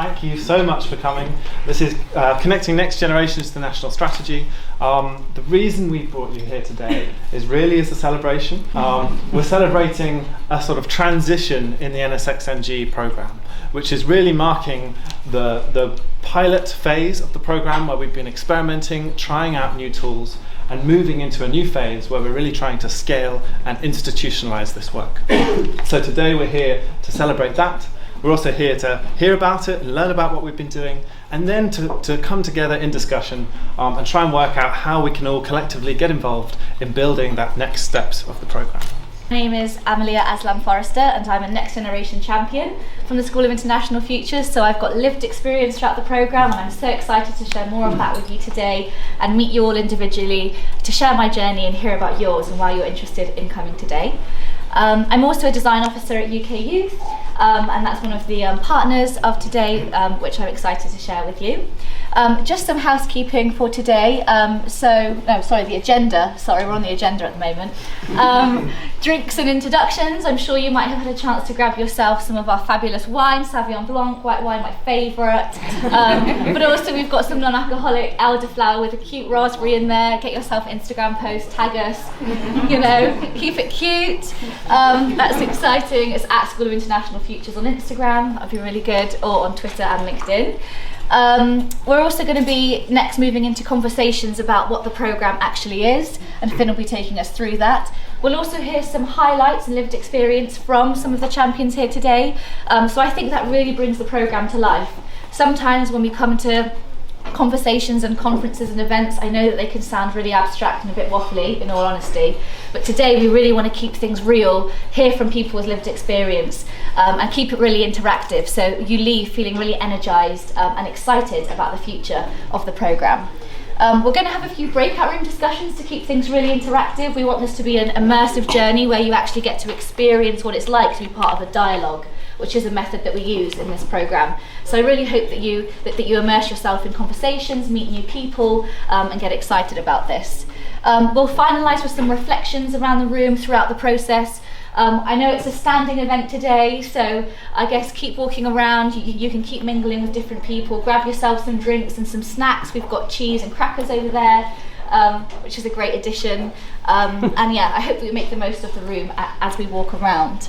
Thank you so much for coming. This is Connecting Next Generations to the National Strategy. The reason we brought you here today is really as a celebration. We're celebrating a sort of transition in the NSxNG programme, which is really marking the pilot phase of the programme where we've been experimenting, trying out new tools, and moving into a new phase where we're really trying to scale and institutionalise this work. So today we're here to celebrate that. We're also here to hear about it and learn about what we've been doing, and then to come together in discussion and try and work out how we can all collectively get involved in building that next steps of the programme. My name is Amelia Aslam Forrester and I'm a Next Generation Champion from the School of International Futures, so I've got lived experience throughout the programme and I'm so excited to share more of that with you today and meet you all individually to share my journey and hear about yours and why you're interested in coming today. I'm also a design officer at UK Youth and that's one of the partners of today, which I'm excited to share with you. Just some housekeeping for today. The agenda. Sorry, we're on the agenda at the moment. Drinks and introductions. I'm sure you might have had a chance to grab yourself some of our fabulous wine, Sauvignon Blanc, white wine, my favourite. But also we've got some non-alcoholic elderflower with a cute raspberry in there. Get yourself an Instagram post, tag us, keep it cute. That's exciting. It's at School of International Futures on Instagram. That'd be really good, or on Twitter and LinkedIn. We're also going to be next moving into conversations about what the programme actually is, and Finn will be taking us through that. We'll also hear some highlights and lived experience from some of the champions here today, so I think that really brings the programme to life. Sometimes when we come to conversations and conferences and events, I know that they can sound really abstract and a bit waffly, in all honesty, but today we really want to keep things real, hear from people with lived experience, and keep it really interactive so you leave feeling really energised and excited about the future of the programme. We're going to have a few breakout room discussions to keep things really interactive. We want this to be an immersive journey where you actually get to experience what it's like to be part of a dialogue, which is a method that we use in this programme. So I really hope that you immerse yourself in conversations, meet new people, and get excited about this. We'll finalise with some reflections around the room throughout the process. I know it's a standing event today, so I guess keep walking around. You can keep mingling with different people. Grab yourself some drinks and some snacks. We've got cheese and crackers over there, which is a great addition. And yeah, I hope that we make the most of the room as we walk around.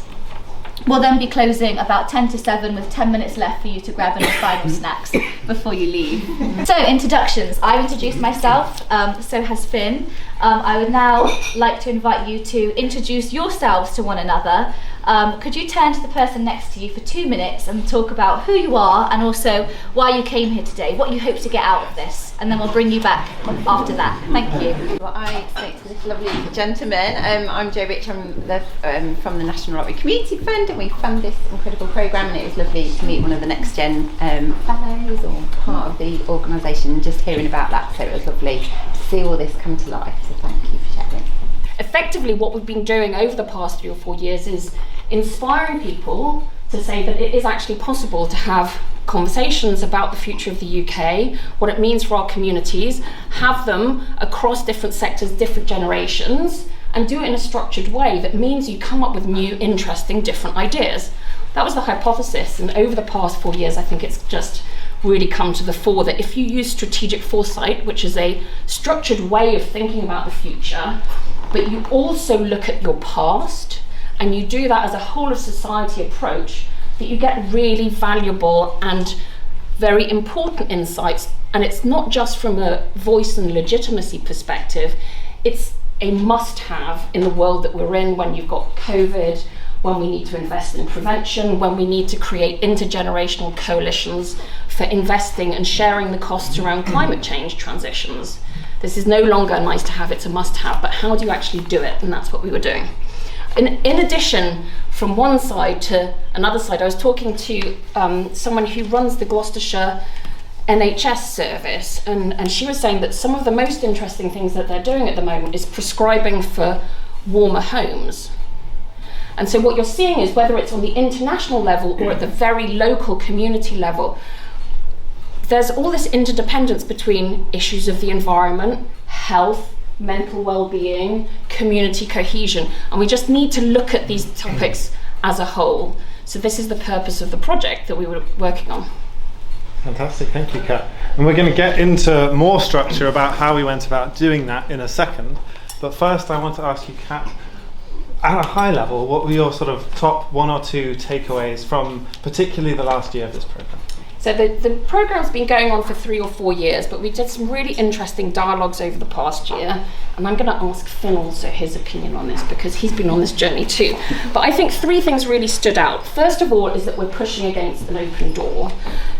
We'll then be closing about 10 to 7 with 10 minutes left for you to grab any final snacks before you leave. So, introductions. I've introduced myself, so has Finn. I would now like to invite you to introduce yourselves to one another. Could you turn to the person next to you for 2 minutes and talk about who you are and also why you came here today, what you hope to get out of this, and then we'll bring you back after that. Thank you. Well, I say to this lovely gentleman, I'm Jo Rich, I'm from the National Lottery Community Fund, and we fund this incredible programme, and it was lovely to meet one of the Next Gen fellows or part of the organisation, just hearing about that, so it was lovely to see all this come to life, so thank you for sharing. Effectively, what we've been doing over the past 3 or 4 years is inspiring people to say that it is actually possible to have conversations about the future of the UK, what it means for our communities, have them across different sectors, different generations, and do it in a structured way that means you come up with new, interesting, different ideas. That was the hypothesis, and over the past 4 years, I think it's just really come to the fore that if you use strategic foresight, which is a structured way of thinking about the future, but you also look at your past, and you do that as a whole of society approach, that you get really valuable and very important insights. And it's not just from a voice and legitimacy perspective, it's a must-have in the world that we're in when you've got COVID, when we need to invest in prevention, when we need to create intergenerational coalitions for investing and sharing the costs around climate change transitions. This is no longer a nice to have, it's a must have, but how do you actually do it? And that's what we were doing. In addition, from one side to another side, I was talking to someone who runs the Gloucestershire NHS service, and she was saying that some of the most interesting things that they're doing at the moment is prescribing for warmer homes. And so what you're seeing is, whether it's on the international level or at the very local community level, there's all this interdependence between issues of the environment, health, mental well-being, community cohesion, and we just need to look at these topics as a whole. So this is the purpose of the project that we were working on. Fantastic, thank you, Kat. And we're going to get into more structure about how we went about doing that in a second. But first I want to ask you, Kat, at a high level, what were your sort of top 1 or 2 takeaways from particularly the last year of this programme? So the programme's been going on for 3 or 4 years, but we did some really interesting dialogues over the past year, and I'm going to ask Finn also his opinion on this because he's been on this journey too. But I think 3 things really stood out. First of all is that we're pushing against an open door.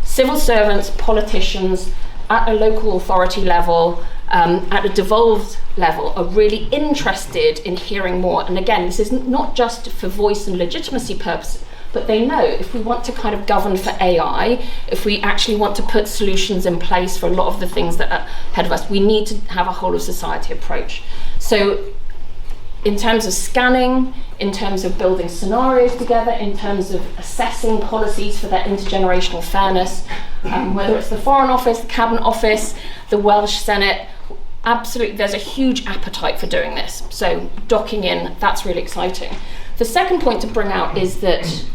Civil servants, politicians, at a local authority level, at a devolved level, are really interested in hearing more. And again, this is not just for voice and legitimacy purposes, but they know if we want to kind of govern for AI, if we actually want to put solutions in place for a lot of the things that are ahead of us, we need to have a whole of society approach. So in terms of scanning, in terms of building scenarios together, in terms of assessing policies for their intergenerational fairness, whether it's the Foreign Office, the Cabinet Office, the Welsh Senate, absolutely there's a huge appetite for doing this. So docking in, that's really exciting. The second point to bring out is that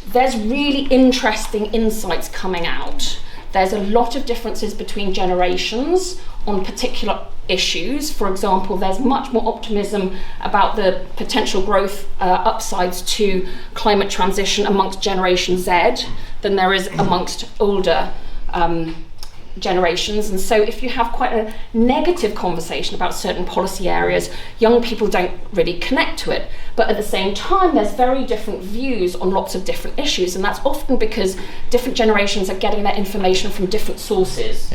there's really interesting insights coming out. There's a lot of differences between generations on particular issues. For example, there's much more optimism about the potential growth upsides to climate transition amongst Generation Z than there is amongst older generations. And so if you have quite a negative conversation about certain policy areas, young people don't really connect to it. But at the same time, there's very different views on lots of different issues, and that's often because different generations are getting their information from different sources.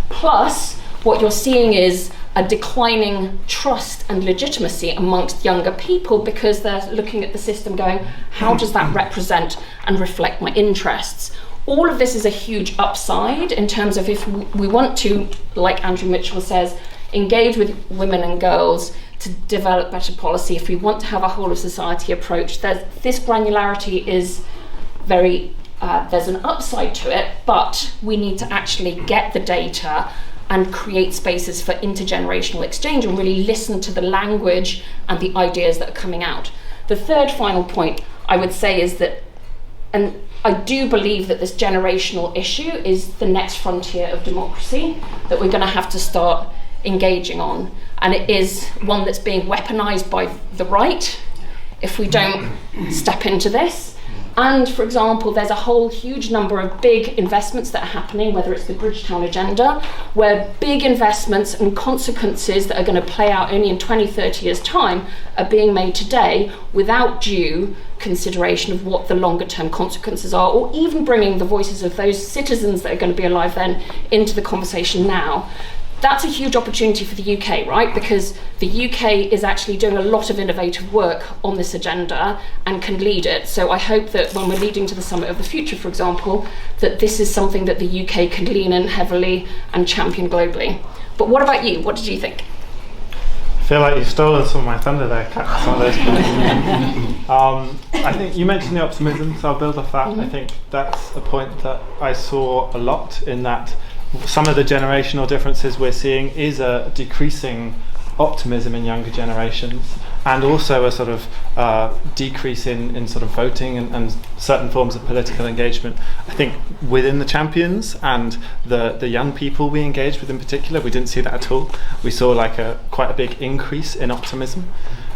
Plus, what you're seeing is a declining trust and legitimacy amongst younger people because they're looking at the system going, how does that represent and reflect my interests? All of this is a huge upside in terms of if we want to, like Andrew Mitchell says, engage with women and girls to develop better policy, if we want to have a whole of society approach, this granularity is very, there's an upside to it, but we need to actually get the data and create spaces for intergenerational exchange and really listen to the language and the ideas that are coming out. The third final point I would say is that, and I do believe that this generational issue is the next frontier of democracy that we're going to have to start engaging on. And it is one that's being weaponized by the right if we don't step into this. And for example, there's a whole huge number of big investments that are happening, whether it's the Bridgetown Agenda, where big investments and consequences that are going to play out only in 20, 30 years' time are being made today without due consideration of what the longer term consequences are, or even bringing the voices of those citizens that are going to be alive then into the conversation now. That's a huge opportunity for the UK, right? Because the UK is actually doing a lot of innovative work on this agenda and can lead it. So I hope that when we're leading to the Summit of the Future, for example, that this is something that the UK can lean in heavily and champion globally. But what about you? What did you think? I feel like you've stolen some of my thunder there, Kat, some of those points. I think you mentioned the optimism, so I'll build off that. I think that's a point that I saw a lot, in that some of the generational differences we're seeing is a decreasing optimism in younger generations, and also a sort of decrease in sort of voting and certain forms of political engagement. I think within the champions and the young people we engaged with in particular, we didn't see that at all. We saw like quite a big increase in optimism.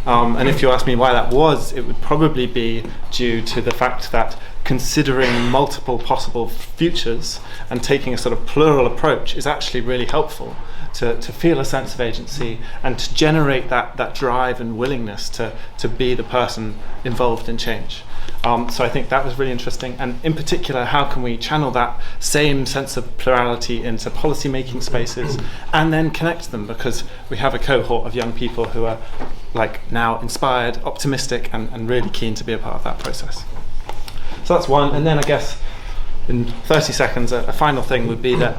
And if you ask me why that was, it would probably be due to the fact that considering multiple possible futures and taking a sort of plural approach is actually really helpful to feel a sense of agency and to generate that drive and willingness to be the person involved in change. So I think that was really interesting, and in particular, how can we channel that same sense of plurality into policy making spaces and then connect them, because we have a cohort of young people who are like now inspired, optimistic, and really keen to be a part of that process. So that's one. And then I guess in 30 seconds, a final thing would be that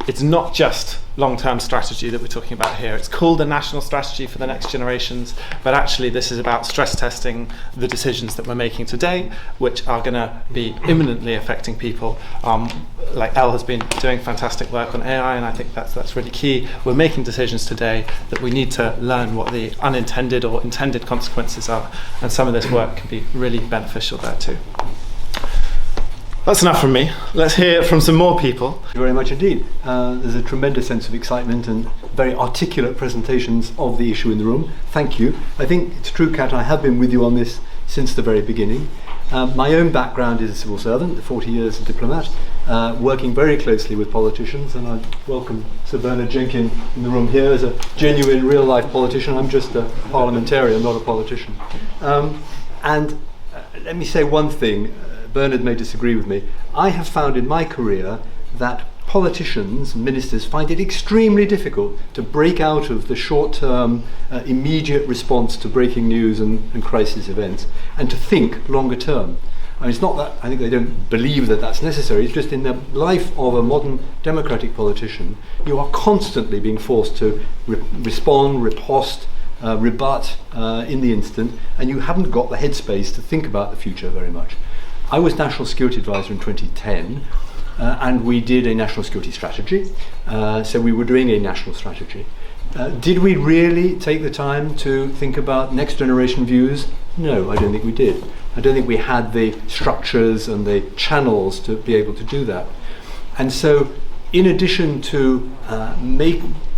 it's not just long-term strategy that we're talking about here. It's called a national strategy for the next generations, but actually this is about stress testing the decisions that we're making today, which are going to be imminently affecting people. Like Elle has been doing fantastic work on AI, and I think that's really key. We're making decisions today that we need to learn what the unintended or intended consequences are, and some of this work can be really beneficial there too. That's enough from me. Let's hear from some more people. Thank you very much indeed. There's a tremendous sense of excitement and very articulate presentations of the issue in the room. Thank you. I think it's true, Kat, I have been with you on this since the very beginning. My own background is a civil servant, 40 years as a diplomat, working very closely with politicians, and I welcome Sir Bernard Jenkin in the room here as a genuine real-life politician. I'm just a parliamentarian, not a politician. And let me say one thing. Bernard may disagree with me. I have found in my career that politicians, ministers, find it extremely difficult to break out of the short-term, immediate response to breaking news and crisis events, and to think longer term. I mean, it's not that I think they don't believe that that's necessary, it's just in the life of a modern democratic politician, you are constantly being forced to respond, riposte, rebut in the instant, and you haven't got the headspace to think about the future very much. I was National Security Advisor in 2010, and we did a national security strategy, so we were doing a national strategy. Did we really take the time to think about next generation views? No, I don't think we did. I don't think we had the structures and the channels to be able to do that. And so, in addition to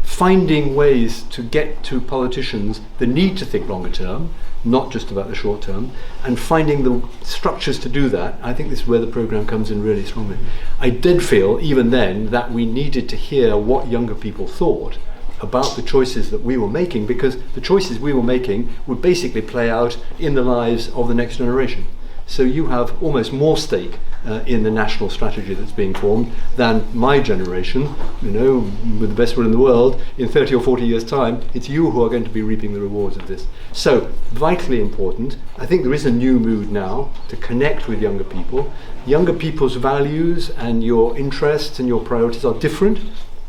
finding ways to get to politicians the need to think longer term, not just about the short term, and finding the structures to do that, I think this is where the programme comes in really strongly. I did feel, even then, that we needed to hear what younger people thought about the choices that we were making, because the choices we were making would basically play out in the lives of the next generation. So you have almost more stake in the national strategy that's being formed than my generation, you know, with the best will in the world. In 30 or 40 years' time, it's you who are going to be reaping the rewards of this. So, vitally important. I think there is a new mood now to connect with younger people. Younger people's values and your interests and your priorities are different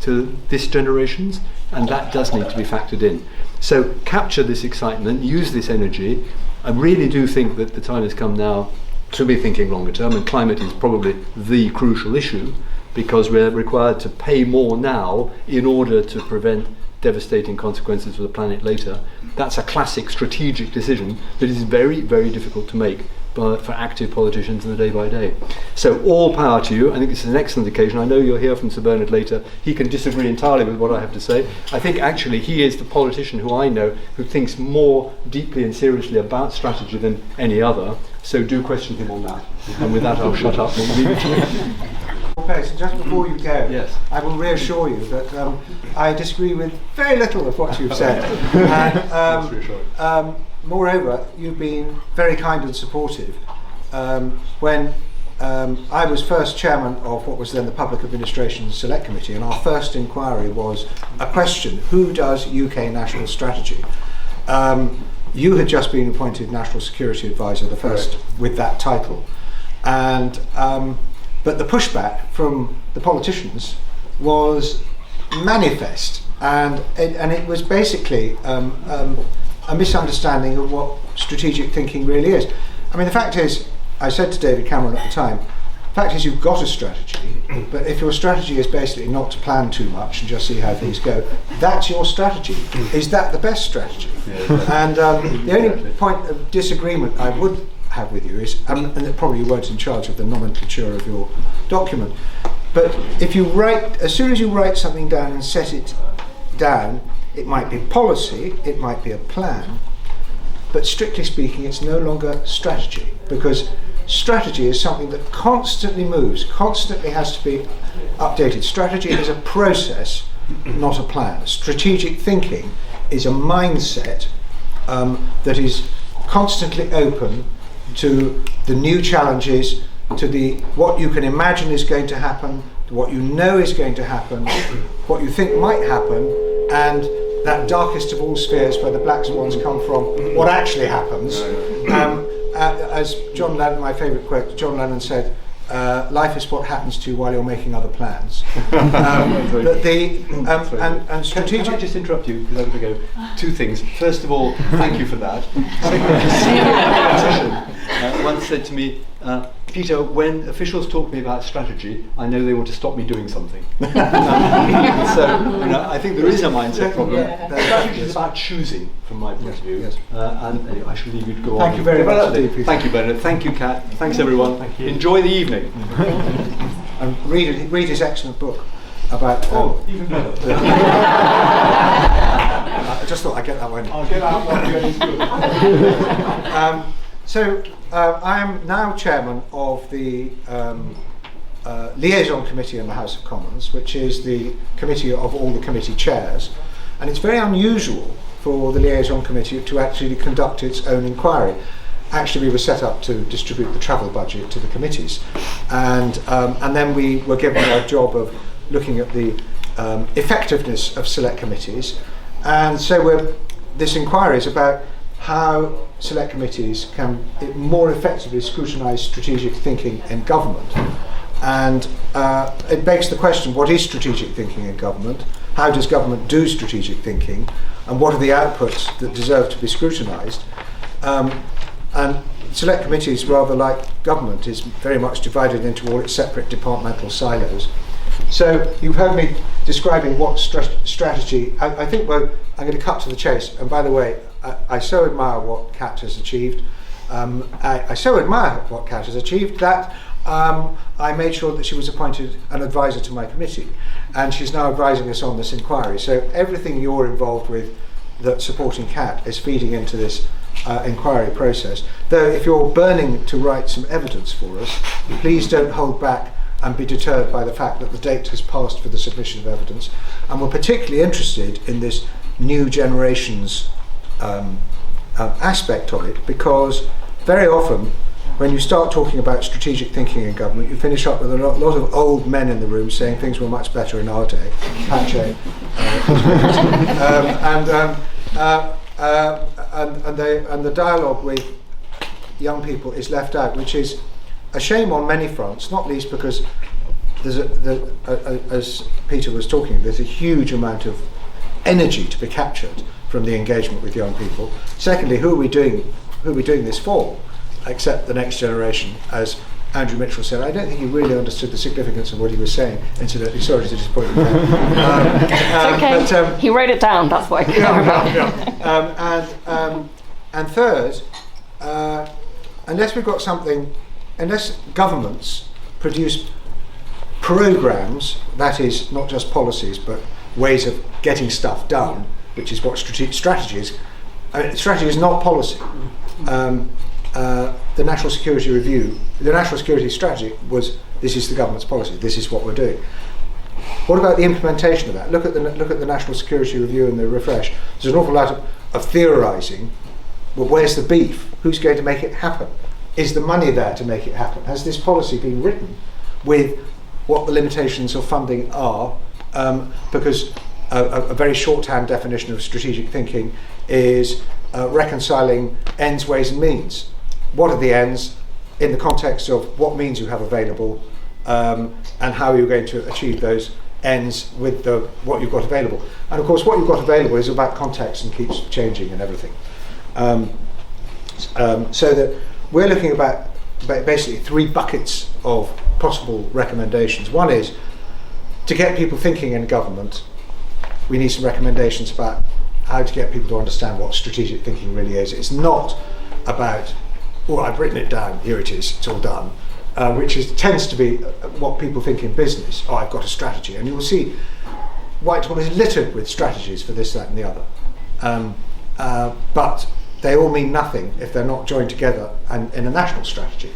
to this generation's, and that does need to be factored in. So, capture this excitement, use this energy. I really do think that the time has come now to be thinking longer term, and climate is probably the crucial issue, because we're required to pay more now in order to prevent devastating consequences for the planet later. That's a classic strategic decision that is very, very difficult to make for active politicians in the day by day. So all power to you. I think this is an excellent occasion. I know you'll hear from Sir Bernard later. He can disagree entirely with what I have to say. I think actually he is the politician who I know who thinks more deeply and seriously about strategy than any other. So do question him on that. And with that I'll shut up and leave it to you. Okay, so just before you go, Yes. I will reassure you that I disagree with very little of what you've said. And moreover, you've been very kind and supportive. When I was first chairman of what was then the Public Administration Select Committee, and our first inquiry was a question: who does UK national strategy? You had just been appointed National Security Advisor, the first with that title, and but the pushback from the politicians was manifest, and it was basically a misunderstanding of what strategic thinking really is. I mean, the fact is, I said to David Cameron at the time, the fact is you've got a strategy, but if your strategy is basically not to plan too much and just see how things go, that's your strategy. Is that the best strategy? And the only point of disagreement I would have with you is, and that probably you weren't in charge of the nomenclature of your document, but if you write, as soon as you write something down and set it down, it might be policy, it might be a plan, but strictly speaking it's no longer strategy, because strategy is something that constantly moves, constantly has to be updated. Strategy is a process, not a plan. Strategic thinking is a mindset that is constantly open to the new challenges, to the what you can imagine is going to happen, to what you know is going to happen, what you think might happen, and that darkest of all spheres where the black swans come from, what actually happens. As John Lennon, my favourite quote, John Lennon said, life is what happens to you while you're making other plans. And strategic... Can I just interrupt you, because I've got to go? Two things. First of all, thank you for that. Second, a senior politician once said to me, Peter, when officials talk to me about strategy, I know they want to stop me doing something. So I think there is a mindset problem. Strategy is about choosing, from my point of view. Yes. And anyway, I shall leave you to go on. Thank you very much indeed, Peter. Thank you, Bernard. Thank you, Kat. Thanks, everyone. Thank you. Enjoy the evening. And read his excellent book about. Even better. I just thought I'd get that one. I'll get out one again. It's good. So I am now chairman of the Liaison Committee in the House of Commons, which is the committee of all the committee chairs. And it's very unusual for the Liaison Committee to actually conduct its own inquiry. Actually, we were set up to distribute the travel budget to the committees. And then we were given a job of looking at the effectiveness of select committees. And so this inquiry is about how select committees can more effectively scrutinise strategic thinking in government. And it begs the question, what is strategic thinking in government? How does government do strategic thinking? And what are the outputs that deserve to be scrutinised? And select committees, rather like government, is very much divided into all its separate departmental silos. So you've heard me describing what strategy. I think I'm going to cut to the chase. And by the way, I so admire what Kat has achieved. I so admire what Kat has achieved that I made sure that she was appointed an advisor to my committee, and she's now advising us on this inquiry. So everything you're involved with that's supporting Kat is feeding into this inquiry process. Though if you're burning to write some evidence for us, please don't hold back and be deterred by the fact that the date has passed for the submission of evidence. And we're particularly interested in this new generation's aspect of it, because very often when you start talking about strategic thinking in government, you finish up with a lot of old men in the room saying things were much better in our day. Pache, and the dialogue with young people is left out, which is a shame on many fronts, not least because as Peter was talking, there's a huge amount of energy to be captured from the engagement with young people. Secondly, who are we doing this for, except the next generation? As Andrew Mitchell said, I don't think he really understood the significance of what he was saying. Incidentally, sorry to disappoint you. It's okay. But, he wrote it down. That's what I care about. And third, unless governments produce programs, that is not just policies but ways of getting stuff done, which is what strategy is. Strategy is not policy. The National Security Review, the National Security Strategy was, this is the government's policy, this is what we're doing. What about the implementation of that? Look at the National Security Review and the refresh. There's an awful lot of theorising. Well, where's the beef? Who's going to make it happen? Is the money there to make it happen? Has this policy been written with what the limitations of funding are? Because a very shorthand definition of strategic thinking is reconciling ends, ways and means. What are the ends in the context of what means you have available, and how you're going to achieve those ends with what you've got available. And of course what you've got available is about context and keeps changing and everything. So that we're looking about basically three buckets of possible recommendations. One is to get people thinking in government. We need some recommendations about how to get people to understand what strategic thinking really is. It's not about, oh, I've written it down, here it is, it's all done, which tends to be what people think in business. Oh, I've got a strategy. And you will see Whitehall is littered with strategies for this, that and the other. But they all mean nothing if they're not joined together and in a national strategy.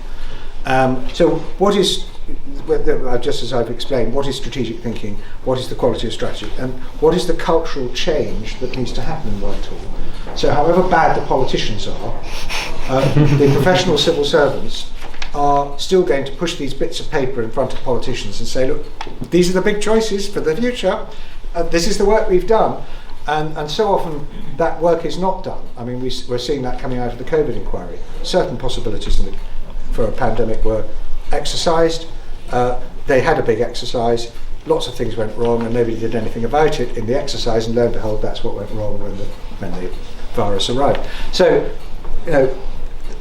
So what is, just as I've explained, what is strategic thinking, what is the quality of strategy, and what is the cultural change that needs to happen in Whitehall? So however bad the politicians are, the professional civil servants are still going to push these bits of paper in front of politicians and say, look, these are the big choices for the future, this is the work we've done. And so often that work is not done. I mean, we're seeing that coming out of the COVID inquiry. Certain possibilities for a pandemic were exercised. They had a big exercise. Lots of things went wrong and nobody did anything about it in the exercise, and lo and behold, that's what went wrong when the virus arrived. So,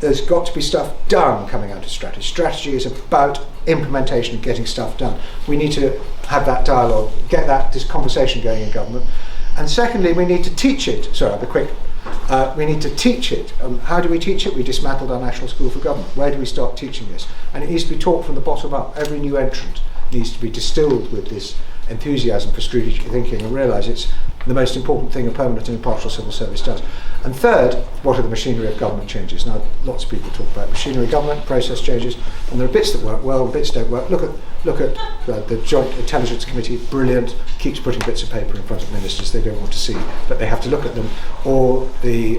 there's got to be stuff done coming out of strategy. Strategy is about implementation and getting stuff done. We need to have that dialogue, get this conversation going in government. And secondly, we need to teach it. Sorry, I'll be quick. We need to teach it. How do we teach it? We dismantled our National School for Government. Where do we start teaching this? And it needs to be taught from the bottom up. Every new entrant needs to be distilled with this enthusiasm for strategic thinking and realise it's the most important thing a permanent and impartial civil service does. And third, what are the machinery of government changes? Now, lots of people talk about machinery of government, process changes, and there are bits that work well, bits don't work. Look at the Joint Intelligence Committee, brilliant, keeps putting bits of paper in front of ministers they don't want to see, but they have to look at them. Or the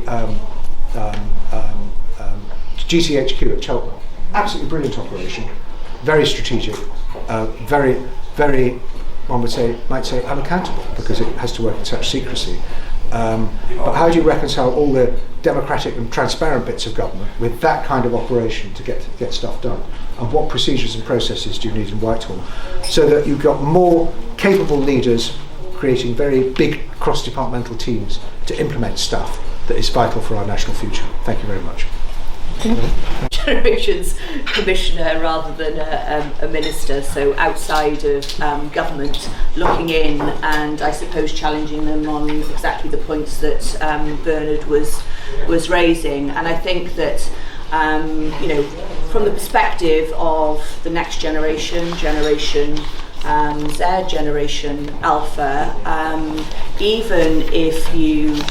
GCHQ at Cheltenham, absolutely brilliant operation, very strategic, very, one might say unaccountable, because it has to work in such secrecy. But how do you reconcile all the democratic and transparent bits of government with that kind of operation to get stuff done? And what procedures and processes do you need in Whitehall so that you've got more capable leaders creating very big cross-departmental teams to implement stuff that is vital for our national future? Thank you very much. Generations Commissioner rather than a minister, so outside of government, looking in and I suppose challenging them on exactly the points that Bernard was raising. And I think that from the perspective of the next generation Z, Generation Alpha, even if you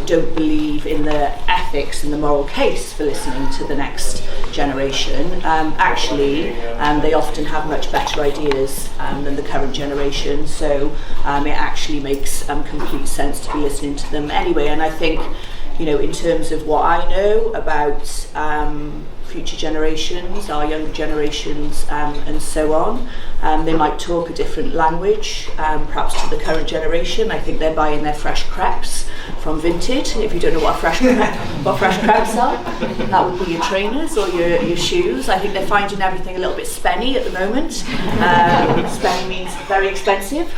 don't believe in the ethics and the moral case for listening to the next generation, actually they often have much better ideas than the current generation, so it actually makes complete sense to be listening to them anyway. And I think, in terms of what I know about future generations, our younger generations, and so on, they might talk a different language, perhaps to the current generation. I think they're buying their fresh crepes from Vinted. If you don't know what fresh crepes are, that would be your trainers or your shoes. I think they're finding everything a little bit spenny at the moment. Spenny means very expensive.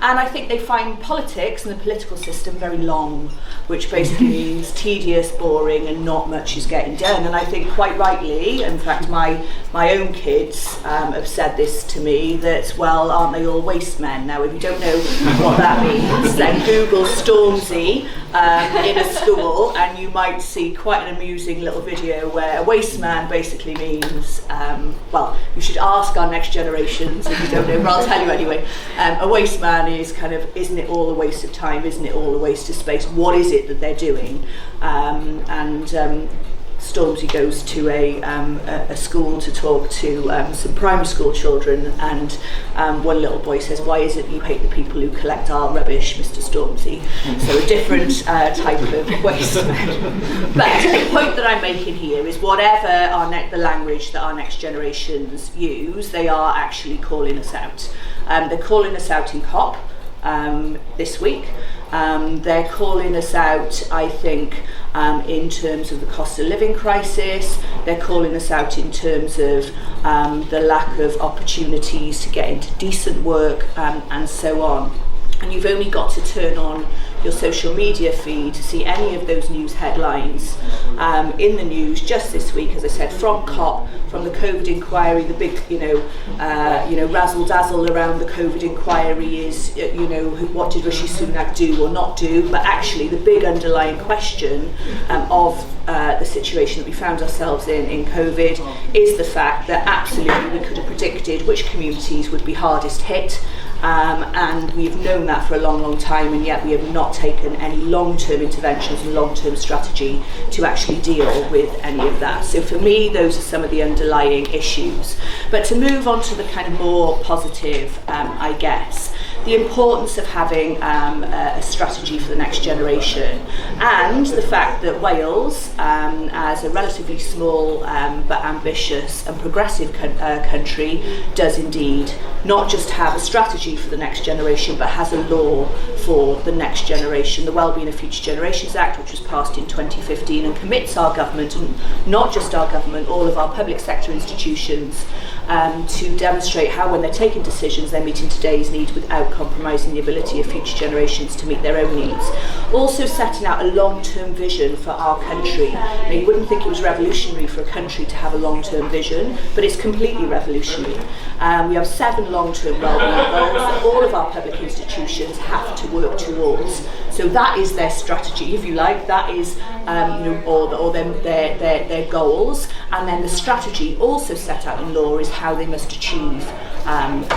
And I think they find politics and the political system very long, which basically means tedious, boring, and not much is getting done. And I think quite rightly, in fact my own kids have said this to me, that, well, aren't they all waste men? Now, if you don't know what that means, then Google Stormzy in a school and you might see quite an amusing little video where a waste man basically means, well, you should ask our next generations if you don't know, but I'll tell you anyway. A waste man is kind of, isn't it all a waste of time? Isn't it all a waste of space? What is it that they're doing? Stormzy goes to a school to talk to some primary school children, and one little boy says, "Why is it you hate the people who collect our rubbish, Mr. Stormzy?" So a different type of waste. But the point that I'm making here is whatever the language that our next generations use, they are actually calling us out. They're calling us out in COP this week. They're calling us out, I think, in terms of the cost of living crisis. They're calling us out in terms of the lack of opportunities to get into decent work, and so on. And you've only got to turn on your social media feed to see any of those news headlines in the news just this week, as I said, from COP, from the COVID inquiry. The big, razzle dazzle around the COVID inquiry is, what did Rishi Sunak do or not do? But actually, the big underlying question of the situation that we found ourselves in COVID is the fact that absolutely we could have predicted which communities would be hardest hit. And we've known that for a long, long time, and yet we have not taken any long-term interventions and long-term strategy to actually deal with any of that. So for me, those are some of the underlying issues. But to move on to the kind of more positive, I guess, the importance of having a strategy for the next generation, and the fact that Wales, as a relatively small but ambitious and progressive country, does indeed not just have a strategy for the next generation, but has a law for the next generation, the Wellbeing of Future Generations Act, which was passed in 2015 and commits our government, and not just our government, all of our public sector institutions, to demonstrate how, when they're taking decisions, they're meeting today's needs without without compromising the ability of future generations to meet their own needs. Also setting out a long-term vision for our country. Now, you wouldn't think it was revolutionary for a country to have a long-term vision, but it's completely revolutionary. We have 7 long-term wellbeing goals that all of our public institutions have to work towards. So that is their strategy, if you like. That is, or their goals. And then the strategy also set out in law is how they must achieve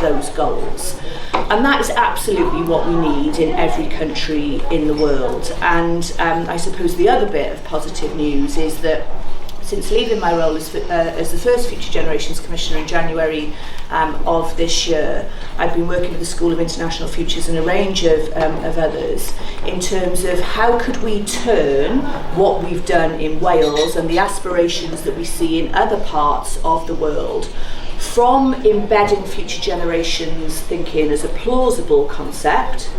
those goals. And that is absolutely what we need in every country in the world. And I suppose the other bit of positive news is that since leaving my role as the first Future Generations Commissioner in January of this year, I've been working with the School of International Futures and a range of others in terms of how could we turn what we've done in Wales and the aspirations that we see in other parts of the world from embedding future generations thinking as a plausible concept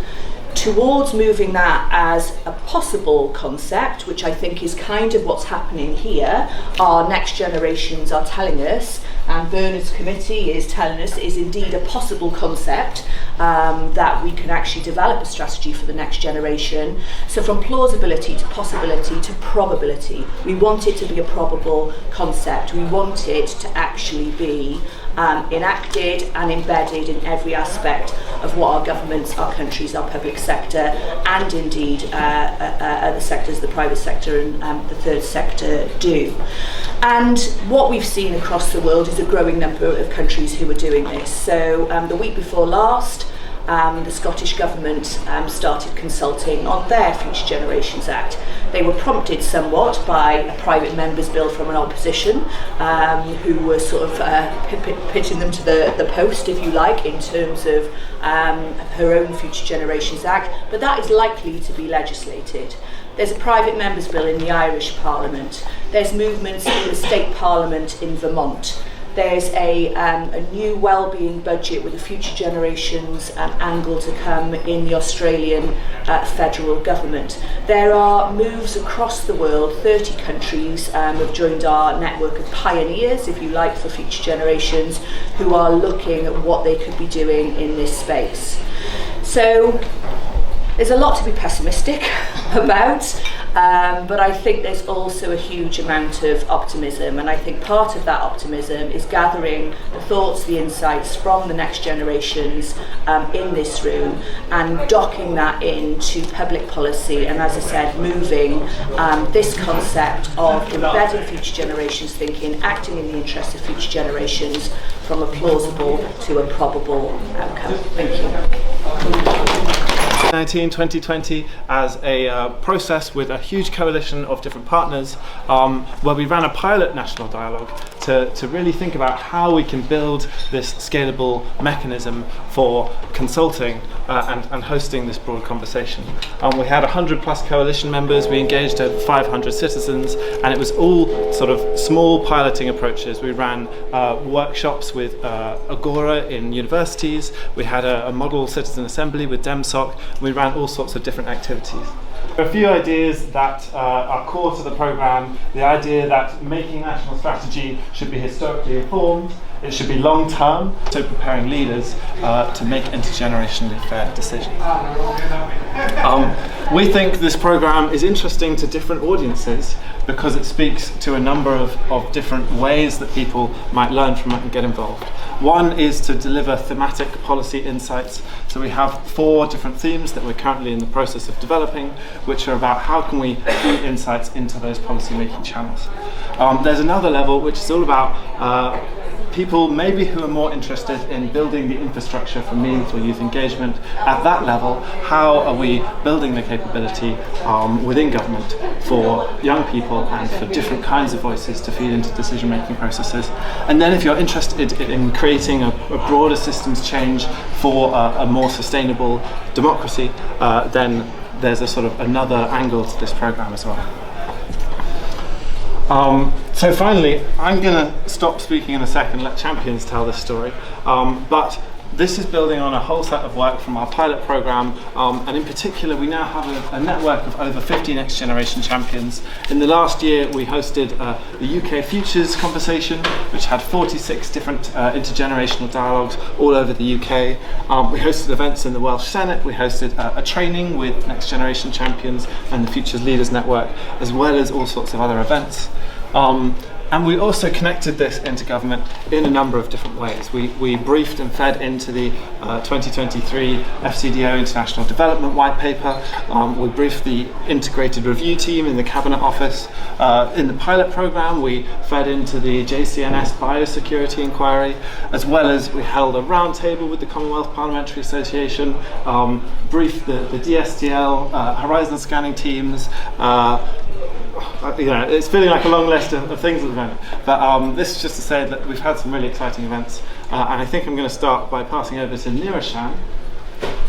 towards moving that as a possible concept, which I think is kind of what's happening here. Our next generations are telling us, and Bernard's committee is telling us, is indeed a possible concept, that we can actually develop a strategy for the next generation. So from plausibility to possibility to probability, we want it to be a probable concept. We want it to actually be enacted and embedded in every aspect of what our governments, our countries, our public sector, and indeed other sectors, the private sector and the third sector do. And what we've seen across the world is a growing number of countries who are doing this. So the week before last, the Scottish Government started consulting on their Future Generations Act. They were prompted somewhat by a private member's bill from an opposition who were sort of pitching them to the post, if you like, in terms of her own Future Generations Act, but that is likely to be legislated. There's a private member's bill in the Irish Parliament. There's movements in the state parliament in Vermont. There's a new wellbeing budget with a Future Generations angle to come in the Australian federal government. There are moves across the world. 30 countries have joined our network of pioneers, if you like, for Future Generations, who are looking at what they could be doing in this space. So there's a lot to be pessimistic about, but I think there's also a huge amount of optimism, and I think part of that optimism is gathering the thoughts, the insights from the next generations in this room and docking that into public policy, and as I said, moving this concept of embedding future generations thinking, acting in the interest of future generations from a plausible to a probable outcome. Thank you. 2020 as a process with a huge coalition of different partners where we ran a pilot national dialogue to really think about how we can build this scalable mechanism for consulting and hosting this broad conversation. We had 100 plus coalition members, we engaged over 500 citizens, and it was all sort of small piloting approaches. We ran workshops with Agora in universities, we had a model citizen assembly with DemSoc, we ran all sorts of different activities. A few ideas that are core to the programme: the idea that making national strategy should be historically informed, it should be long term, so preparing leaders to make intergenerationally fair decisions. We think this programme is interesting to different audiences because it speaks to a number of different ways that people might learn from it and get involved. One is to deliver thematic policy insights. So we have 4 different themes that we're currently in the process of developing, which are about how can we feed insights into those policy making channels. There's another level which is all about people maybe who are more interested in building the infrastructure for meaningful youth engagement. At that level, how are we building the capability within government for young people and for different kinds of voices to feed into decision-making processes? And then if you're interested in creating a broader systems change for a more sustainable democracy, then there's a sort of another angle to this programme as well. So finally, I'm going to stop speaking in a second, let champions tell this story. But This is building on a whole set of work from our pilot programme, and in particular we now have a network of over 50 Next Generation champions. In the last year we hosted the UK Futures conversation, which had 46 different intergenerational dialogues all over the UK. We hosted events in the Welsh Senate, we hosted a training with Next Generation champions and the Futures Leaders Network, as well as all sorts of other events. And we also connected this into government in a number of different ways. We briefed and fed into the 2023 FCDO International Development White Paper. We briefed the Integrated Review Team in the Cabinet Office. In the pilot programme, we fed into the JCNS Biosecurity Inquiry, as well as we held a roundtable with the Commonwealth Parliamentary Association, briefed the DSTL, Horizon Scanning teams. It's feeling like a long list of things at the moment, but this is just to say that we've had some really exciting events, and I think I'm going to start by passing over to Niroshan,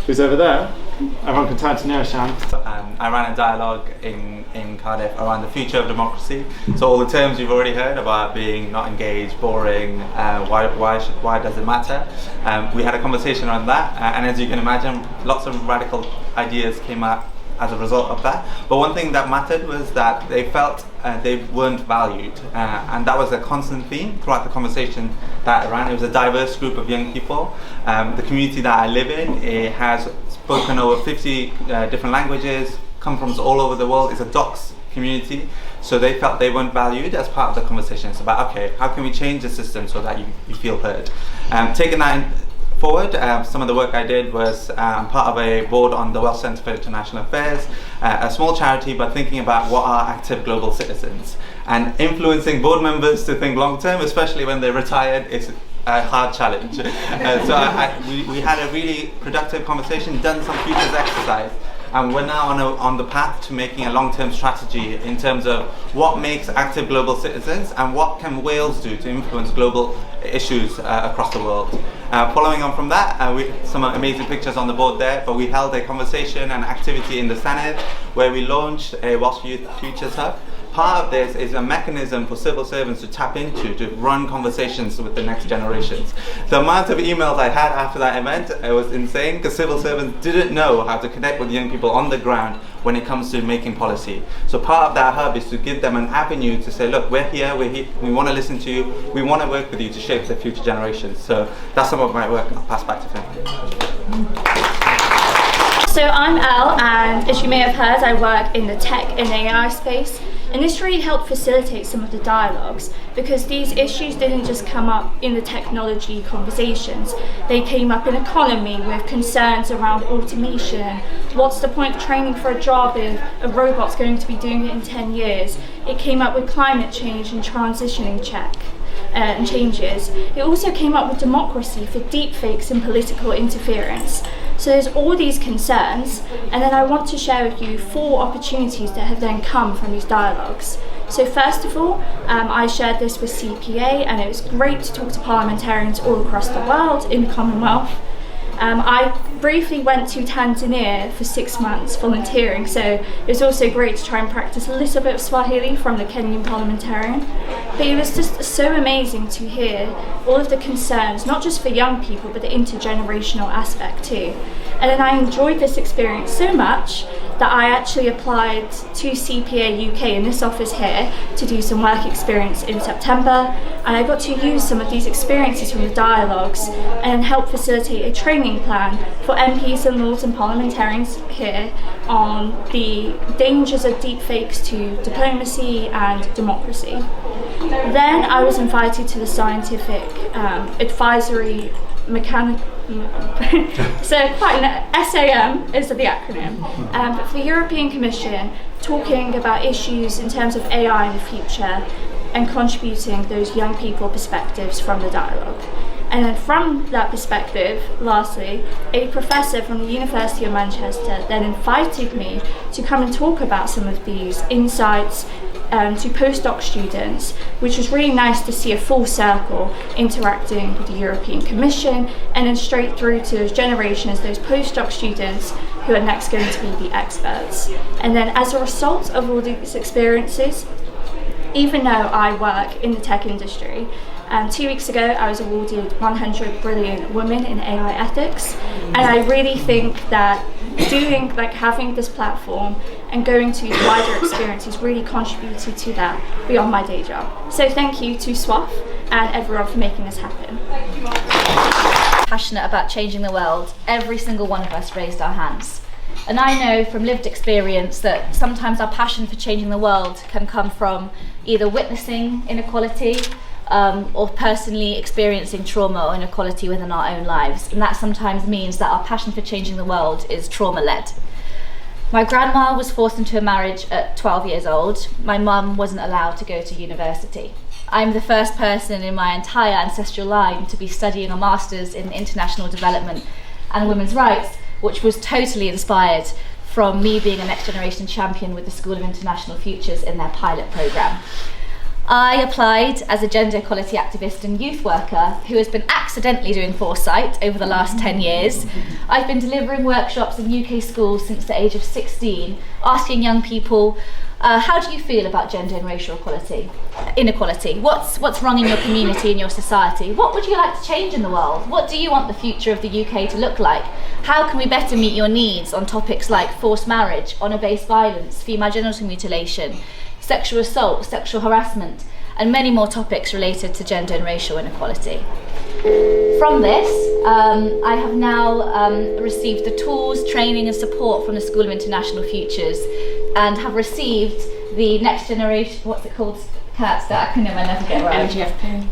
who's over there. Everyone can turn to Niroshan. I ran a dialogue in Cardiff around the future of democracy. So all the terms you've already heard about being not engaged, boring, why does it matter? We had a conversation around that, and as you can imagine, lots of radical ideas came out as a result of that. But one thing that mattered was that they felt they weren't valued, and that was a constant theme throughout the conversation that I ran. It was a diverse group of young people. The community that I live in, it has spoken over 50 different languages, come from all over the world. It's a docs community, so they felt they weren't valued as part of the conversation. It's about, okay, how can we change the system so that you feel heard? Taking that forward, some of the work I did was part of a board on the Welsh Centre for International Affairs, a small charity, but thinking about what are active global citizens, and influencing board members to think long term, especially when they're retired, is a hard challenge. We had a really productive conversation, done some futures exercise, and we're now on the path to making a long-term strategy in terms of what makes active global citizens and what can Wales do to influence global issues across the world. Following on from that, some amazing pictures on the board there, but we held a conversation and activity in the Senate where we launched a Welsh Youth Futures Hub. Part of this is a mechanism for civil servants to tap into, to run conversations with the next generations. The amount of emails I had after that event, it was insane, because civil servants didn't know how to connect with young people on the ground when it comes to making policy. So part of that hub is to give them an avenue to say, look, we're here, we want to listen to you, we want to work with you to shape the future generations. So that's some of my work. I'll pass back to Finn. So I'm Elle, and as you may have heard, I work in the tech and AI space. And this really helped facilitate some of the dialogues, because these issues didn't just come up in the technology conversations. They came up in economy with concerns around automation. What's the point of training for a job if a robot's going to be doing it in 10 years? It came up with climate change and transitioning and changes. It also came up with democracy for deepfakes and political interference. So there's all these concerns, and then I want to share with you 4 opportunities that have then come from these dialogues. So first of all, I shared this with CPA, and it was great to talk to parliamentarians all across the world in the Commonwealth. I briefly went to Tanzania for 6 months volunteering, so it was also great to try and practice a little bit of Swahili from the Kenyan parliamentarian. But it was just so amazing to hear all of the concerns, not just for young people, but the intergenerational aspect too. And then I enjoyed this experience so much that I actually applied to CPA UK in this office here to do some work experience in September, and I got to use some of these experiences from the dialogues and help facilitate a training plan for MPs and lords and parliamentarians here on the dangers of deepfakes to diplomacy and democracy. Then I was invited to the scientific advisory so quite an SAM is the acronym, but for the European Commission, talking about issues in terms of AI in the future and contributing those young people perspectives from the dialogue. And then from that perspective, lastly, a professor from the University of Manchester then invited me to come and talk about some of these insights to postdoc students, which was really nice to see a full circle interacting with the European Commission and then straight through to those generations, those postdoc students who are next going to be the experts. And then as a result of all these experiences, even though I work in the tech industry, And 2 weeks ago, I was awarded 100 Brilliant Women in AI Ethics. And I really think that having this platform and going to wider experiences really contributed to that beyond my day job. So thank you to SWAF and everyone for making this happen. Passionate about changing the world, every single one of us raised our hands. And I know from lived experience that sometimes our passion for changing the world can come from either witnessing inequality or personally experiencing trauma or inequality within our own lives. And that sometimes means that our passion for changing the world is trauma-led. My grandma was forced into a marriage at 12 years old. My mum wasn't allowed to go to university. I'm the first person in my entire ancestral line to be studying a master's in international development and women's rights, which was totally inspired from me being a Next Generation champion with the School of International Futures in their pilot programme. I applied as a gender equality activist and youth worker who has been accidentally doing foresight over the last 10 years. I've been delivering workshops in UK schools since the age of 16, asking young people, how do you feel about gender and racial inequality? What's wrong in your community, in your society? What would you like to change in the world? What do you want the future of the UK to look like? How can we better meet your needs on topics like forced marriage, honour-based violence, female genital mutilation, sexual assault, sexual harassment, and many more topics related to gender and racial inequality. From this, I have now received the tools, training and support from the School of International Futures and have received the Next Generation, what's it called? That's the acronym I never get right.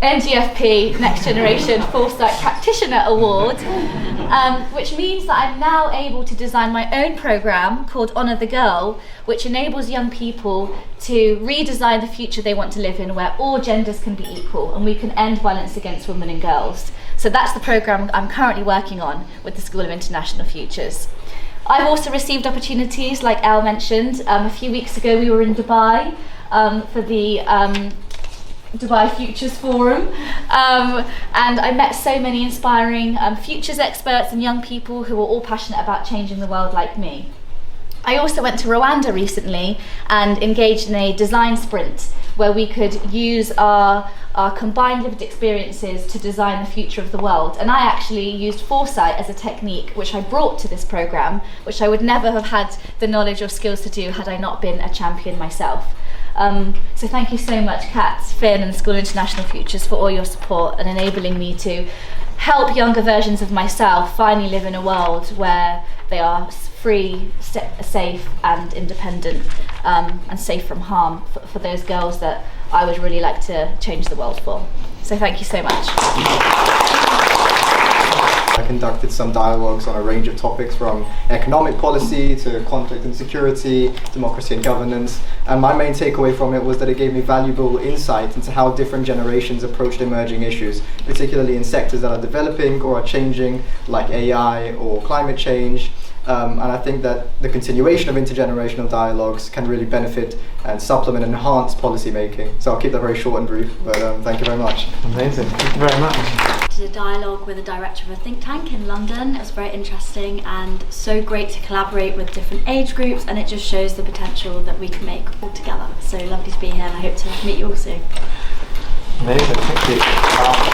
NGFP, Next Generation Foresight Practitioner Award, which means that I'm now able to design my own programme called Honour the Girl, which enables young people to redesign the future they want to live in, where all genders can be equal and we can end violence against women and girls. So that's the programme I'm currently working on with the School of International Futures. I've also received opportunities, like Elle mentioned. A few weeks ago we were in Dubai for the Dubai Futures Forum, and I met so many inspiring futures experts and young people who were all passionate about changing the world like me. I also went to Rwanda recently and engaged in a design sprint where we could use our combined lived experiences to design the future of the world. And I actually used foresight as a technique which I brought to this programme, which I would never have had the knowledge or skills to do had I not been a champion myself. So thank you so much, Kat, Finn and the School of International Futures for all your support and enabling me to help younger versions of myself finally live in a world where they are free, safe and independent and safe from harm for those girls that I would really like to change the world for. So thank you so much. I conducted some dialogues on a range of topics from economic policy to conflict and security, democracy and governance. And my main takeaway from it was that it gave me valuable insight into how different generations approached emerging issues, particularly in sectors that are developing or are changing, like AI or climate change. And I think that the continuation of intergenerational dialogues can really benefit and supplement and enhance policy making. So I'll keep that very short and brief, but thank you very much. Amazing, thank you very much. Did a dialogue with the director of a think tank in London. It was very interesting and so great to collaborate with different age groups, and it just shows the potential that we can make all together. So lovely to be here, and I hope to meet you all soon. Amazing, thank you.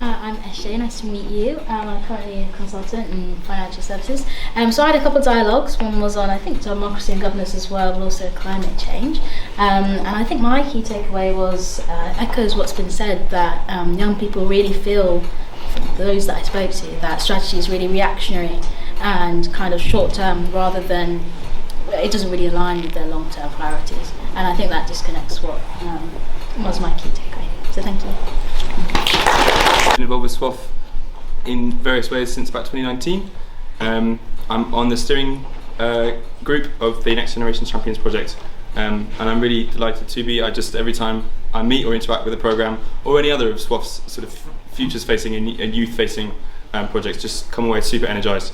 I'm Eshe, nice to meet you. I'm currently a consultant in financial services. So I had a couple of dialogues. One was on, I think, democracy and governance as well, but also climate change. And I think my key takeaway was, echoes what's been said, that young people really feel, from those that I spoke to, that strategy is really reactionary and kind of short-term rather than, it doesn't really align with their long-term priorities. And I think that disconnects what was my key takeaway. So thank you. I've been involved with SWAF in various ways since about 2019. I'm on the steering group of the Next Generation Champions project, and I'm really delighted to be. Every time I meet or interact with a programme or any other of SWAF's sort of futures facing and youth facing projects, just come away super energised.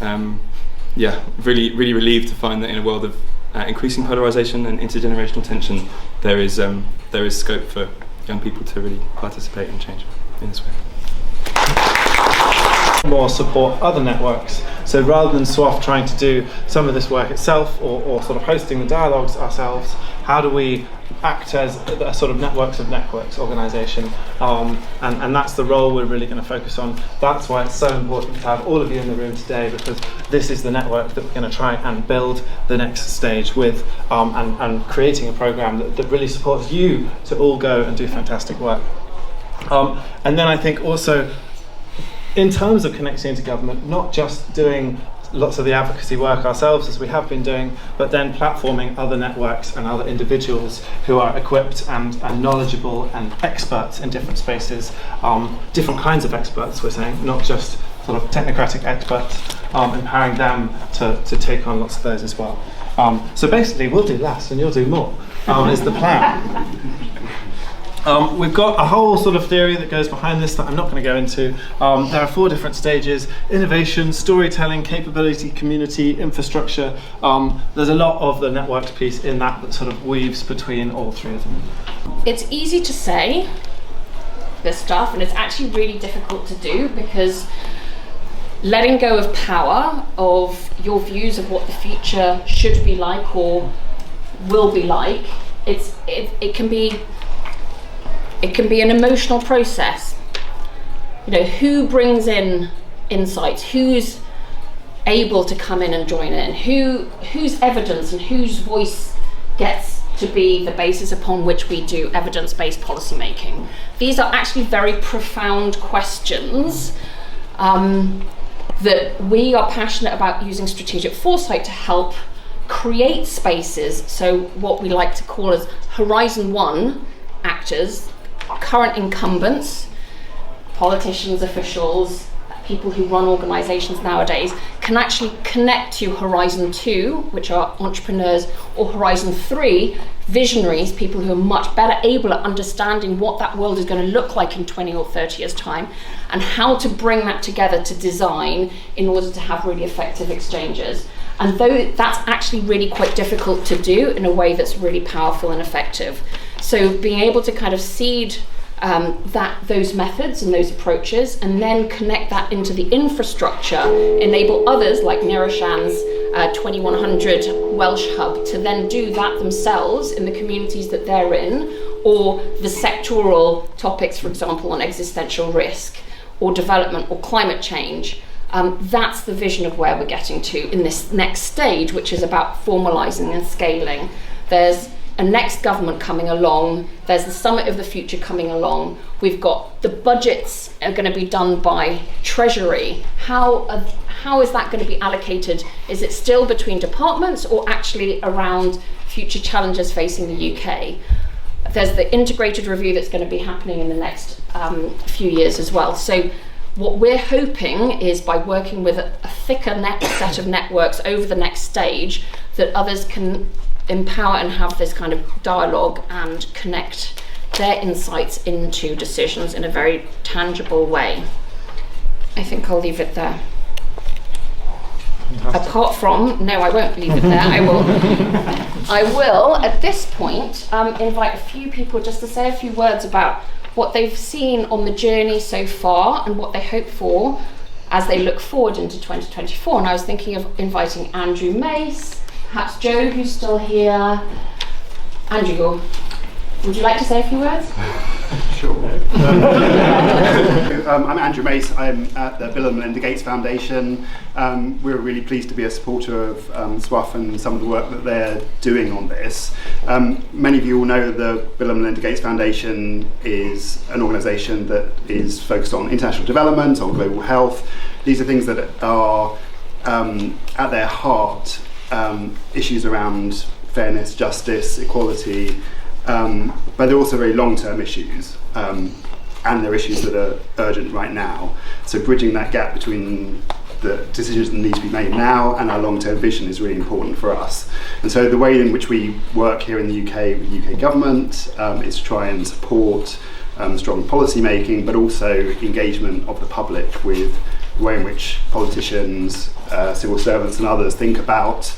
Really relieved to find that in a world of increasing polarisation and intergenerational tension, there is scope for young people to really participate and change in this way. More support other networks. So rather than SWAF trying to do some of this work itself or sort of hosting the dialogues ourselves, how do we act as a sort of networks of networks organisation, and that's the role we're really going to focus on. That's why it's so important to have all of you in the room today, because this is the network that we're going to try and build the next stage with, and creating a programme that really supports you to all go and do fantastic work. And then I think also, in terms of connecting into government, not just doing lots of the advocacy work ourselves as we have been doing, but then platforming other networks and other individuals who are equipped and knowledgeable and experts in different spaces, different kinds of experts, we're saying, not just sort of technocratic experts, empowering them to take on lots of those as well. So basically we'll do less and you'll do more, is the plan. We've got a whole sort of theory that goes behind this that I'm not going to go into. There are 4 different stages: innovation, storytelling, capability, community, infrastructure. There's a lot of the networked piece in that sort of weaves between all 3 of them. It's easy to say this stuff, and it's actually really difficult to do, because letting go of power, of your views of what the future should be like or will be like, it can be an emotional process. You know, who brings in insights, who's able to come in and join in, whose evidence and whose voice gets to be the basis upon which we do evidence-based policy making. These are actually very profound questions that we are passionate about using strategic foresight to help create spaces. So what we like to call as Horizon 1 actors, current incumbents, politicians, officials, people who run organisations nowadays, can actually connect to Horizon 2, which are entrepreneurs, or Horizon 3, visionaries, people who are much better able at understanding what that world is going to look like in 20 or 30 years' time, and how to bring that together to design in order to have really effective exchanges. And though that's actually really quite difficult to do in a way that's really powerful and effective. So being able to kind of seed those methods and those approaches, and then connect that into the infrastructure, enable others like Niroshan's 2100 Welsh Hub to then do that themselves in the communities that they're in, or the sectoral topics, for example, on existential risk or development or climate change. That's the vision of where we're getting to in this next stage, which is about formalising and scaling. There's a next government coming along, there's the Summit of the Future coming along, we've got the budgets are going to be done by Treasury. How is that going to be allocated? Is it still between departments or actually around future challenges facing the UK? There's the integrated review that's going to be happening in the next few years as well. So what we're hoping is, by working with a thicker set of networks over the next stage, that others can empower and have this kind of dialogue and connect their insights into decisions in a very tangible way. I think I'll leave it there. Fantastic. Apart from, no, I won't leave it there. I will at this point invite a few people just to say a few words about what they've seen on the journey so far and what they hope for as they look forward into 2024. And I was thinking of inviting Andrew Mace, perhaps Joe, who's still here. Andrew, would you like to say a few words? Sure. I'm Andrew Mace. I'm at the Bill and Melinda Gates Foundation. We're really pleased to be a supporter of SWAF and some of the work that they're doing on this. Many of you will know the Bill and Melinda Gates Foundation is an organisation that is focused on international development, on global health. These are things that are at their heart issues around fairness, justice, equality, but they're also very long-term issues, and they're issues that are urgent right now. So bridging that gap between the decisions that need to be made now and our long-term vision is really important for us. And so the way in which we work here in the UK with UK government is to try and support strong policy making, but also engagement of the public with the way in which politicians, civil servants and others think about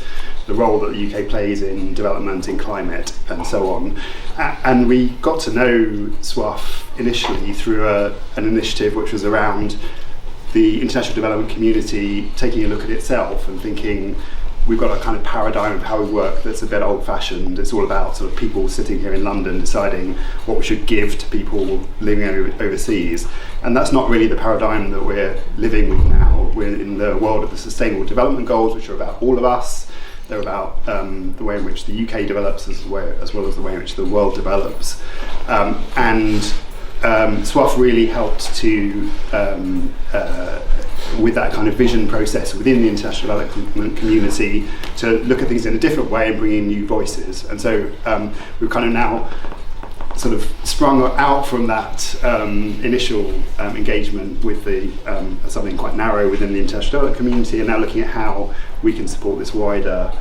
the role that the UK plays in development, in climate and so on. And we got to know SWAF initially through an initiative which was around the international development community taking a look at itself and thinking, we've got a kind of paradigm of how we work that's a bit old-fashioned. It's all about sort of people sitting here in London deciding what we should give to people living overseas, and that's not really the paradigm that we're living with now. We're in the world of the Sustainable Development Goals, which are about all of us. They're about the way in which the UK develops as well as the way in which the world develops, and SWAF really helped to with that kind of vision process within the international development community to look at things in a different way and bring in new voices. And so we've kind of now sort of sprung out from that initial engagement with the something quite narrow within the international development community, and now looking at how we can support this wider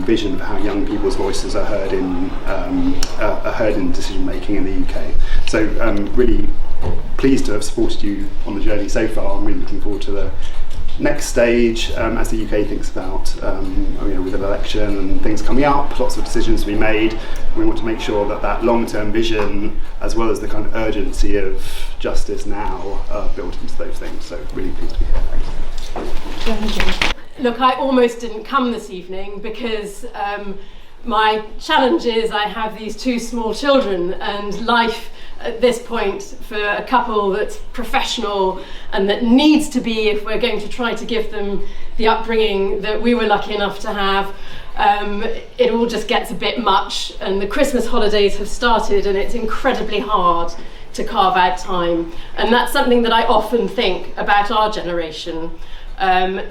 vision of how young people's voices are heard in decision making in the UK. So really pleased to have supported you on the journey so far. I'm really looking forward to the next stage as the UK thinks about with an election and things coming up, lots of decisions to be made. We want to make sure that that long-term vision, as well as the kind of urgency of justice now, are built into those things. So really pleased to be here. Thanks. Look, I almost didn't come this evening because my challenge is I have these two small children, and life at this point for a couple that's professional and that needs to be, if we're going to try to give them the upbringing that we were lucky enough to have, it all just gets a bit much, and the Christmas holidays have started and it's incredibly hard to carve out time. And that's something that I often think about our generation. I'm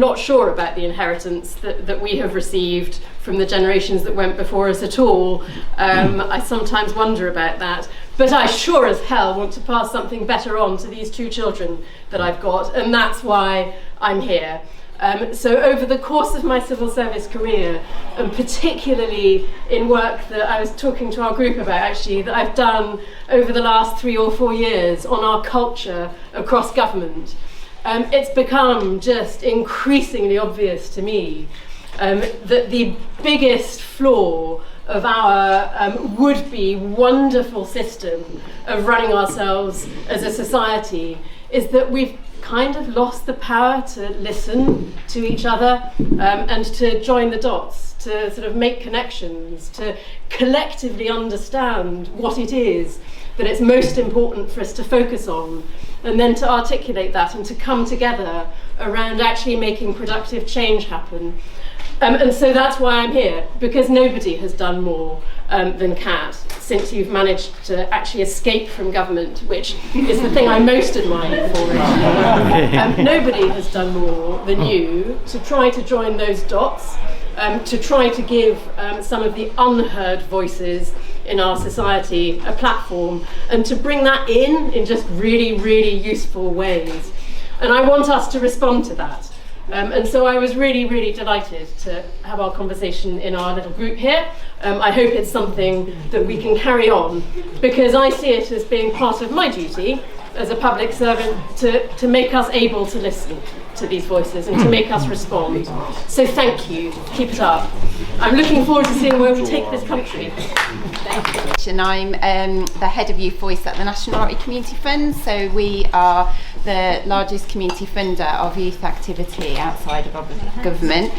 not sure about the inheritance that we have received from the generations that went before us at all. I sometimes wonder about that, but I sure as hell want to pass something better on to these two children that I've got, and that's why I'm here. So over the course of my civil service career, and particularly in work that I was talking to our group about actually, that I've done over the last 3 or 4 years on our culture across government, it's become just increasingly obvious to me that the biggest flaw of our would-be wonderful system of running ourselves as a society is that we've kind of lost the power to listen to each other and to join the dots, to sort of make connections, to collectively understand what it is that it's most important for us to focus on, and then to articulate that and to come together around actually making productive change happen. And so that's why I'm here, because nobody has done more than Kat since you've managed to actually escape from government, which is the thing I most admire for it. Nobody has done more than you to try to join those dots, to try to give some of the unheard voices in our society a platform, and to bring that in just really, really useful ways. And I want us to respond to that. And so I was really, really delighted to have our conversation in our little group here. I hope it's something that we can carry on, because I see it as being part of my duty as a public servant to make us able to listen to these voices and to make us respond. So thank you, keep it up. I'm looking forward to seeing where we take this country. And I'm the head of Youth Voice at the National Lottery Community Fund, so we are the largest community funder of youth activity outside of government.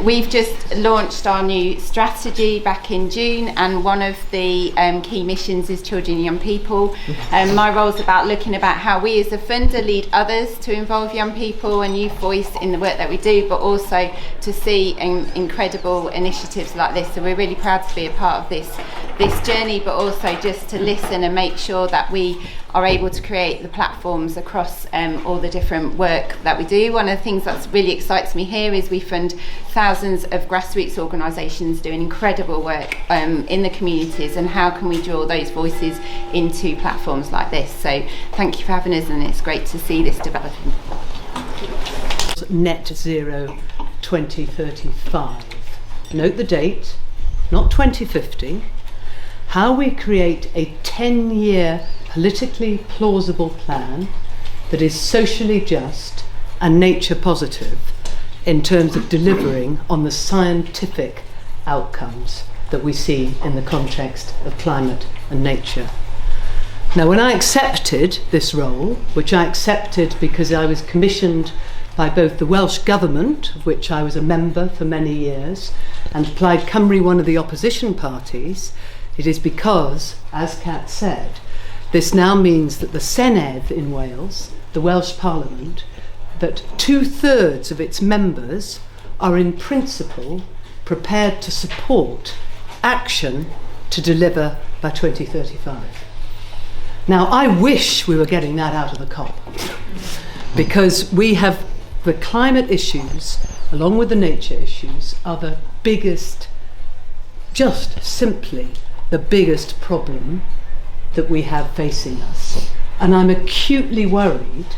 We've just launched our new strategy back in June, and one of the key missions is children and young people. My role is about looking about how we as a funder lead others to involve young people and youth voice in the work that we do, but also to see incredible initiatives like this. So we're really proud to be a part of this journey, but also just to listen and make sure that we are able to create the platforms across all the different work that we do. One of the things that really excites me here is we fund thousands of grassroots organisations doing incredible work in the communities, and how can we draw those voices into platforms like this. So thank you for having us, and it's great to see this developing. Net zero 2035. Note the date, not 2050. How we create a 10-year politically plausible plan that is socially just and nature positive in terms of delivering on the scientific outcomes that we see in the context of climate and nature. Now, when I accepted this role, which I accepted because I was commissioned by both the Welsh Government, of which I was a member for many years, and Plaid Cymru, one of the opposition parties, it is because, as Kat said, this now means that the Senedd in Wales, the Welsh Parliament, that 2/3 of its members are in principle prepared to support action to deliver by 2035. Now, I wish we were getting that out of the COP, because we have the climate issues, along with the nature issues, are the biggest, just simply the biggest problem that we have facing us. And I'm acutely worried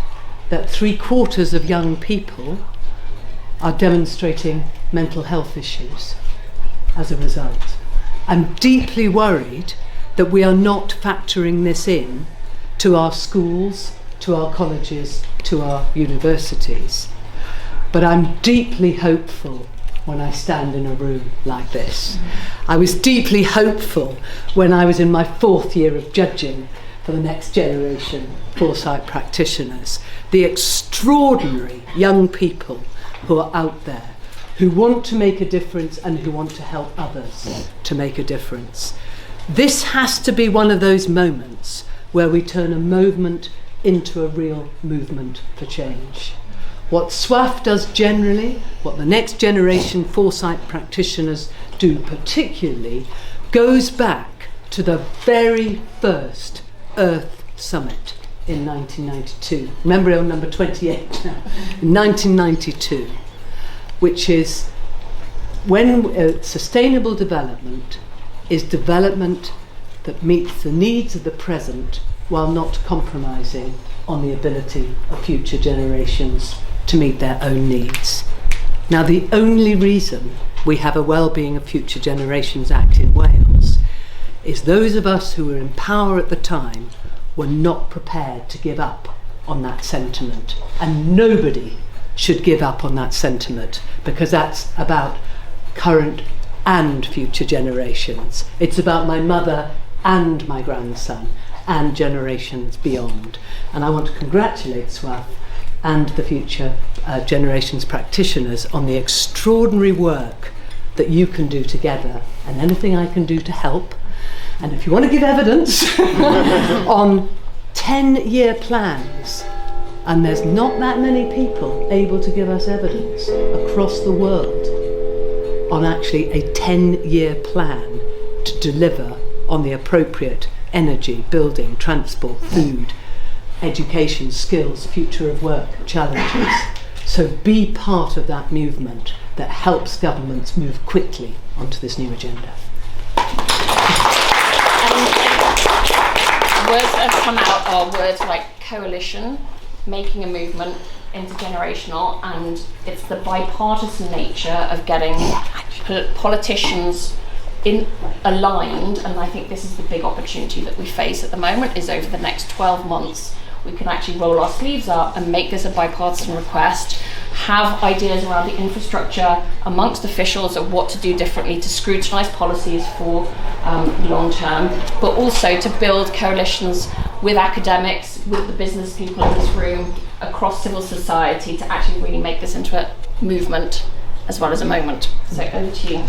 that 3/4 of young people are demonstrating mental health issues as a result. I'm deeply worried that we are not factoring this in to our schools, to our colleges, to our universities. But I'm deeply hopeful when I stand in a room like this. I was deeply hopeful when I was in my 4th year of judging for the next generation foresight practitioners. The extraordinary young people who are out there, who want to make a difference and who want to help others to make a difference. This has to be one of those moments where we turn a movement into a real movement for change. What SWAF does generally, what the next generation foresight practitioners do particularly, goes back to the very first Earth Summit in 1992. Remember on number 28 now. In 1992, which is when sustainable development is development that meets the needs of the present while not compromising on the ability of future generations to meet their own needs. Now, the only reason we have a Wellbeing of Future Generations Act in Wales is those of us who were in power at the time were not prepared to give up on that sentiment. And nobody should give up on that sentiment, because that's about current and future generations. It's about my mother and my grandson and generations beyond. And I want to congratulate SWAF and the future generations practitioners on the extraordinary work that you can do together, and anything I can do to help. And if you want to give evidence on 10-year plans, and there's not that many people able to give us evidence across the world on actually a 10-year plan to deliver on the appropriate energy, building, transport, food, education, skills, future of work challenges. So be part of that movement that helps governments move quickly onto this new agenda. Words that have come out are words like coalition, making a movement, intergenerational, and it's the bipartisan nature of getting politicians aligned. And I think this is the big opportunity that we face at the moment, is over the next 12 months we can actually roll our sleeves up and make this a bipartisan request, have ideas around the infrastructure amongst officials of what to do differently to scrutinise policies for long term, but also to build coalitions with academics, with the business people in this room, across civil society, to actually really make this into a movement as well as a moment. So over to you.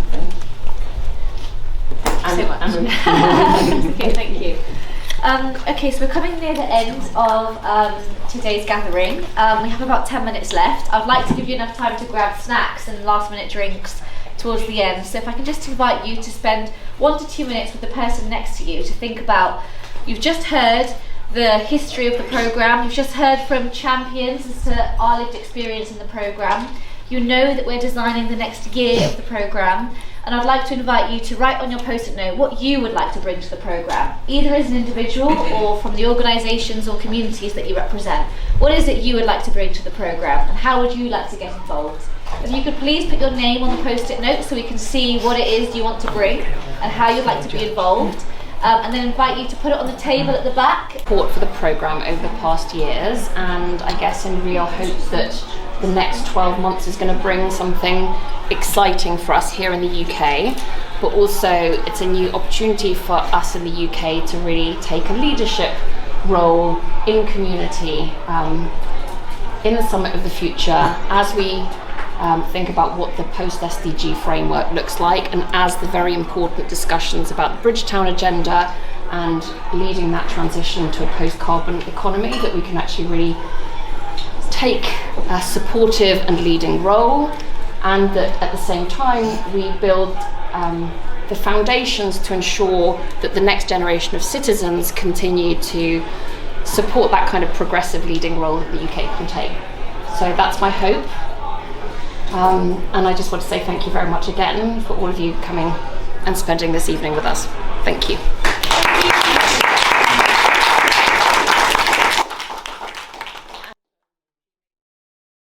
Okay, thank you. Okay, so we're coming near the end of today's gathering. We have about 10 minutes left. I'd like to give you enough time to grab snacks and last minute drinks towards the end. So if I can just invite you to spend 1 to 2 minutes with the person next to you to think about, you've just heard the history of the programme, you've just heard from champions as to our lived experience in the programme. You know that we're designing the next year of the programme, and I'd like to invite you to write on your post-it note what you would like to bring to the programme, either as an individual or from the organisations or communities that you represent. What is it you would like to bring to the programme, and how would you like to get involved? If you could please put your name on the post-it note so we can see what it is you want to bring and how you'd like to be involved. And then invite you to put it on the table at the back. Support for the programme over the past years, and I guess in real hope that the next 12 months is going to bring something exciting for us here in the UK, but also it's a new opportunity for us in the UK to really take a leadership role in community in the Summit of the Future, as we think about what the post-SDG framework looks like, and as the very important discussions about the Bridgetown agenda and leading that transition to a post-carbon economy, that we can actually really take a supportive and leading role, and that at the same time we build the foundations to ensure that the next generation of citizens continue to support that kind of progressive leading role that the UK can take. So that's my hope. And I just want to say thank you very much again for all of you coming and spending this evening with us. Thank you.